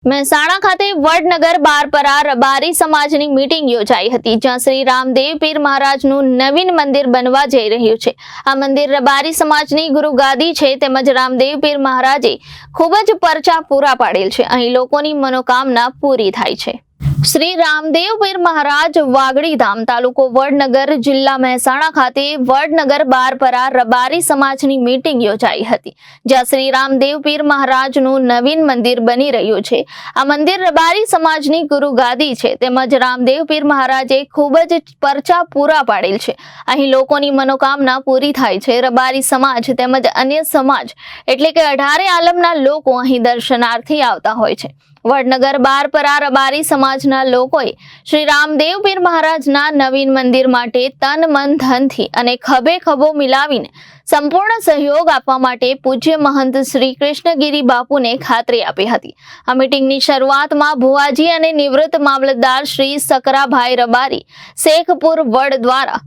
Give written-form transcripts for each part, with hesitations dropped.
મહેસાણા ખાતે વડનગર બારપરા રબારી સમાજની મીટિંગ યોજાઈ હતી, જ્યાં શ્રી રામદેવ પીર મહારાજનું નવીન મંદિર બનવા જઈ રહ્યું છે। આ મંદિર રબારી સમાજની ગુરુગાદી છે, તેમજ રામદેવ પીર મહારાજે ખૂબ જ પરચા પૂરા પાડેલ છે। અહીં લોકોની મનોકામના પૂરી થાય છે। શ્રી રામદેવ પીર મહારાજ વાગડી ધામ તાલુકો વડનગર જિલ્લા મહેસાણા ખાતે વડનગર બારપરા રબારી સમાજની મીટિંગ યોજાઈ હતી, જ્યાં શ્રી રામદેવ પીર મહારાજનું નવીન મંદિર બની રહ્યું છે। આ મંદિર રબારી સમાજની ગુરુગાદી છે, તેમજ રામદેવ પીર મહારાજે ખૂબ જ પરચા પૂરા પાડેલ છે। અહીં લોકોની મનોકામના પૂરી થાય છે। રબારી સમાજ તેમજ અન્ય સમાજ એટલે કે 18 આલમના લોકો અહીં દર્શનાર્થી આવતા હોય છે। વડનગર બારપરા રબારી સમાજના લોકોએ શ્રી રામદેવ પીર મહારાજના નવીન મંદિર માટે તન મન ધનથી અને ખભે ખભો મિલાવીને સંપૂર્ણ સહયોગ આપવા માટે પૂજ્ય મહંત શ્રી કૃષ્ણગીરી બાપુને ખાતરી આપી હતી। આ મીટિંગની શરૂઆતમાં ભુવાજી અને નિવૃત્ત મામલતદાર શ્રી સકરાભાઈ રબારી શેખપુર વડ દ્વારા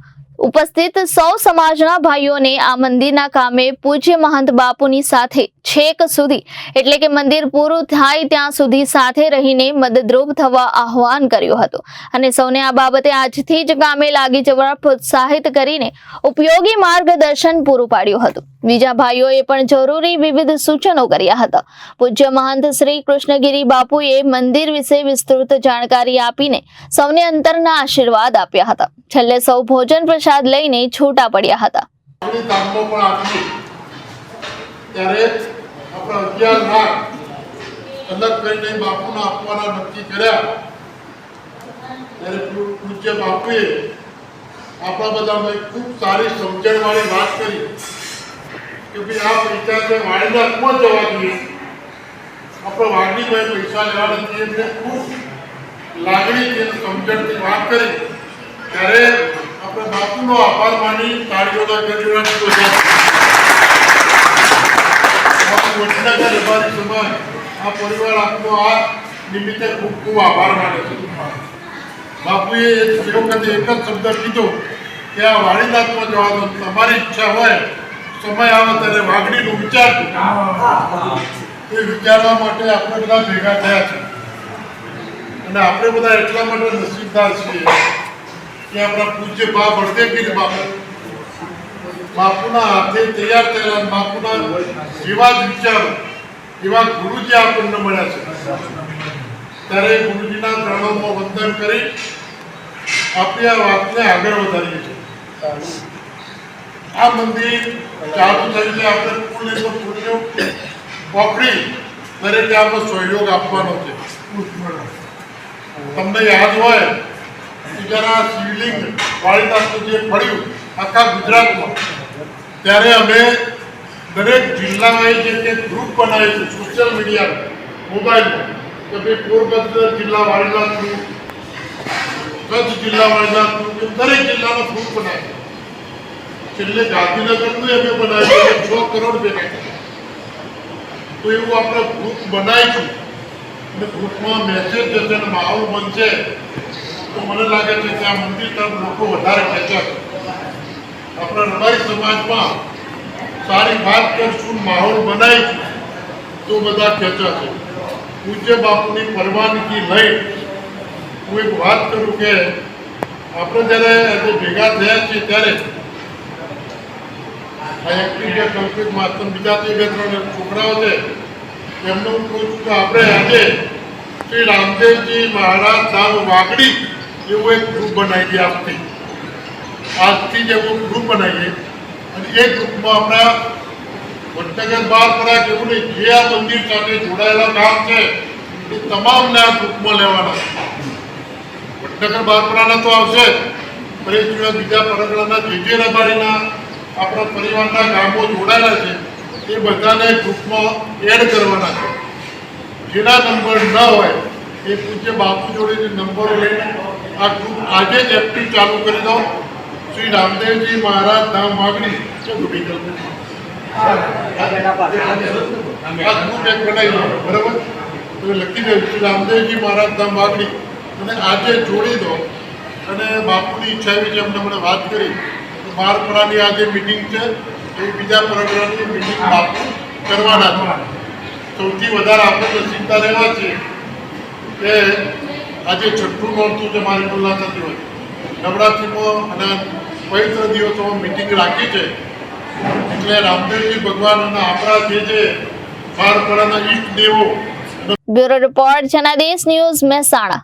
ઉપસ્થિત સૌ સમાજના ભાઈઓને આ મંદિરના કામે પૂજ્ય મહંત બાપુની સાથે છેક સુધી એટલે કે મંદિર પૂરું થાય ત્યાં સુધી સાથે રહીને મદદરૂપ થવા આહવાન કર્યું હતું અને સૌને આ બાબતે આજથી જ કામે લાગી જવા પ્રોત્સાહિત કરીને ઉપયોગી માર્ગદર્શન પૂરું પાડ્યું હતું। બીજા ભાઈઓએ પણ જરૂરી વિવિધ સૂચનો કર્યા હતા। પૂજ્ય મહંત શ્રી કૃષ્ણગીરી બાપુએ મંદિર વિશે વિસ્તૃત જાણકારી આપીને સૌને અંતરના આશીર્વાદ આપ્યા હતા। છેલ્લે સૌ ભોજન પ્રસાદ લઈને છૂટા પડ્યા હતા। ત્યારે આપણા 11 લાખ અલગ કરીને બાપુના આપવાના નક્કી કર્યા। ત્યારે પૂજ્ય બાપુએ આપણા બધાને ખૂબ સારી સમજણવાળી વાત કરી કે ભાઈ આ પૈસા છે વાડીના કોણ જવા જોઈએ, આપણે વાડીમાં પૈસા લેવા નથી, એમને ખૂબ લાગણીથી સમજણથી વાત કરી। ત્યારે આપણે બાપુનો આભાર માની તાળીઓના ગણગણાટ વડનગર રબારી સમાજ આ પરિવાર આપનો આ નિમિત્તે ખૂબ ખૂબ આભાર માને છે। બાપુએ એ વખતે એક જ શબ્દ કીધો કે આ વાડીનાથમાં જવા દો, તમારી ઈચ્છા હોય સમય આવે ત્યારે વાઘડીનું વિચારજો। એ વિચારવા માટે આપણે બધા ભેગા થયા છે અને આપણે બધા એટલા માટે નસીબદાર છીએ કે આપણા પૂજ્ય બા બળદેવપીર બાપુના હાથે તૈયાર થયેલા બાપુના જેવા જ વિચારો એવા ગુરુજી આપણને મળ્યા છે। ત્યારે ગુરુજીના ચરણોમાં વંદન કરી આપણે આ વાતને આગળ વધારીએ છીએ। આ મંદિર ચાલુ થયું છે, આપણે પુણ્ય પોખડી દરેકે આપણો સહયોગ આપવાનો છે। તમને યાદ હોય જરા શિવલિંગ વાળીનાથનું જે પડ્યું આખા ગુજરાતમાં, ત્યારે અમે દરેક જિલ્લામાં જે ગ્રુપ બનાવ્યું સોશિયલ મીડિયા મોબાઈલમાં કે ભાઈ પોરબંદર જિલ્લા વાળીનાથનું, કચ્છ જિલ્લા વાળીનાથનું, દરેક જિલ્લાનો ગ્રુપ બનાવ્યો। છેલ્લે ગાંધીનગરનું અમે બનાવ્યું 6 કરોડ ભેગા થયા। તો એવું આપણે ગ્રુપ બનાવીશું અને ગ્રુપમાં મેસેજ જશે અને માહોલ બનશે તો મને લાગે છે કે આ મંદિર તરફ લોકો વધારે ખેંચાશે। આપણા રબારી સમાજમાં સારી વાત કરશું, માહોલ બનાવીશું તો બધા ખેંચાશે। પૂજ્ય બાપુની પરવાનગી લઈ હું એક વાત કરું કે આપણે જ્યારે ભેગા થયા છીએ ત્યારે આ એક્ટિવ જે કલ્પિત માત્ર બીજા 2-3 છોકરાઓ છે એમને હું કહું છું કે આપણે આજે શ્રી રામદેવજી મહારાજ ધામ વાગડી એવું એક ગ્રુપ બનાવીએ। આજથી જ એવું ગ્રુપ બનાવીએ અને એ ગ્રુપમાં આપણા વડનગર બારપરા જેવું નહીં, જે આ મંદિર સાથે જોડાયેલા કામ છે એ તમામને આ ગ્રુપમાં લેવાના છે। વડનગર બારપરાના તો આવશે, પણ એ સિવાય બીજા પરગણાના જે રબારીના આપણા પરિવારના ગામો જોડાયેલા છે એ બધાને ગ્રુપમાં એડ કરવાના છે। જેના નંબર ન હોય એ પૂજ્ય બાપુ જોડે નંબરો લઈને આ ગ્રુપ આજે જ એક્ટિવ ચાલુ કરી દો। શ્રી રામદેવજી મહારાજ ધામ વાગડી છે ગ્રુપ એક બનાવી દો, બરાબર? તો લખી દો શ્રી રામદેવજી મહારાજ ધામ વાગડી અને આજે જોડી દો। અને બાપુની ઈચ્છા એવી છે, અમને મને વાત કરી બારપરાની આ જે મિટિંગ છે એ બીજા પરગણાની મિટિંગ બાપુ કરવાના છે। સૌથી વધારે આપણે નસીબદાર એવા છે કે આજે છઠ્ઠું નોરતું જે મારી મુલાકાતી હોય નવરાત્રિમાં અને પવિત્ર દિવસોમાં મિટિંગ રાખી છે એટલે રામદેવજી ભગવાન અને આપણા જે બારપરાના ઈષ્ટ દેવો. Bureau report Janadesh news Mehsana.